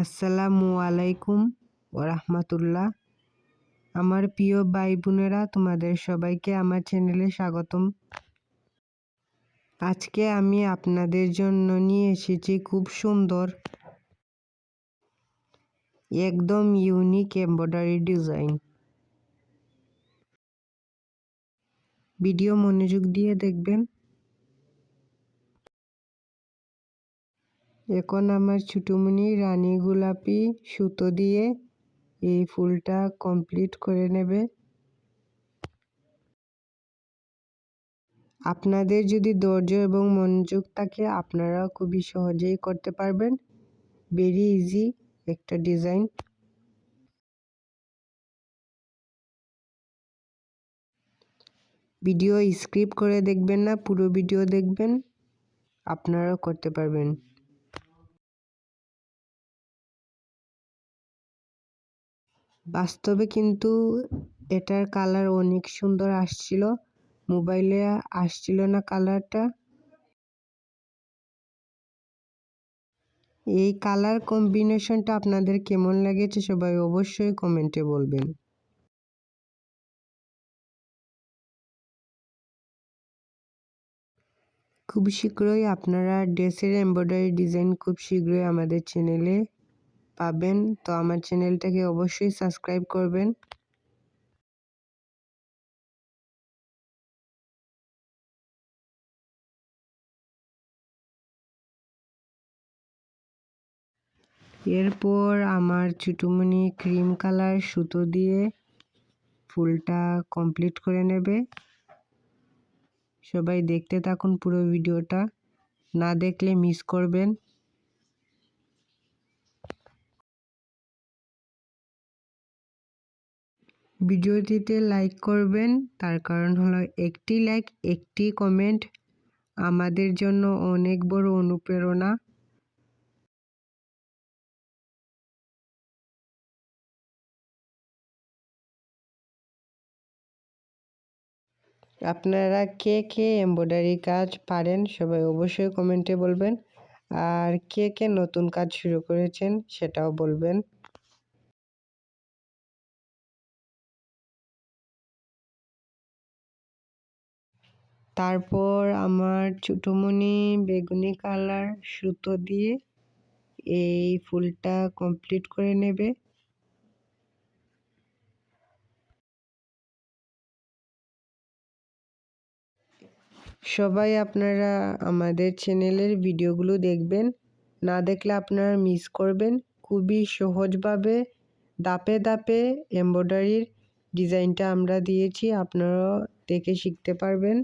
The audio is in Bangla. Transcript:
আসসালামু আলাইকুম ওরহমাতুল্লাহ। আমার প্রিয় ভাই বোনেরা, তোমাদের সবাইকে আমার চ্যানেলে স্বাগতম। আজকে আমি আপনাদের জন্য নিয়ে এসেছি খুব সুন্দর একদম ইউনিক এমব্রয়ডারি ডিজাইন। ভিডিও মনোযোগ দিয়ে দেখবেন। এখন আমার ছোটমণি রানী গোলাপি সুতো দিয়ে এই ফুলটা কমপ্লিট করে নেবে। আপনাদের যদি ধৈর্য এবং মনোযোগ থাকে, আপনারা খুবই সহজেই করতে পারবেন। ভেরি ইজি একটা ডিজাইন। ভিডিও স্কিপ করে দেখবেন না, পুরো ভিডিও দেখবেন, আপনারাও করতে পারবেন। বাস্তবে কিন্তু এটার কালার অনেক সুন্দর আসছিল, মোবাইলে আসছিল না কালারটা। এই কালার কম্বিনেশনটা আপনাদের কেমন লেগেছে সবাই অবশ্যই কমেন্টে বলবেন। খুব শীঘ্রই আপনারা ড্রেসের এমব্রয়ডারি ডিজাইন খুব শীঘ্রই আমাদের চ্যানেলে পাবেন। তো আমার চ্যানেলটাকে অবশ্যই সাবস্ক্রাইব করবেন। এরপর আমার ছোটমণি ক্রিম কালার সুতো দিয়ে ফুলটা কমপ্লিট করে নেবে। সবাই দেখতে থাকুন পুরো ভিডিওটা, না দেখলে মিস করবেন। ভিডিওটিতে লাইক করবেন, তার কারণ হলো একটি লাইক একটি কমেন্ট আমাদের জন্য অনেক বড় অনুপ্রেরণা। আপনারা কে কে এমব্রয়ডারি কাজ পারেন সবাই অবশ্যই কমেন্টে বলবেন, আর কে কে নতুন কাজ শুরু করেছেন সেটাও বলবেন। তারপর আমার ছোটমণি বেগুনি কালার সুতো দিয়ে এই ফুলটা কমপ্লিট করে নেবে। সবাই আপনারা আমাদের চ্যানেলের ভিডিওগুলো দেখবেন, না দেখলে আপনারা মিস করবেন। খুবই সহজভাবে ধাপে ধাপে এমব্রয়ডারির ডিজাইনটা আমরা দিয়েছি, আপনারাও দেখে শিখতে পারবেন।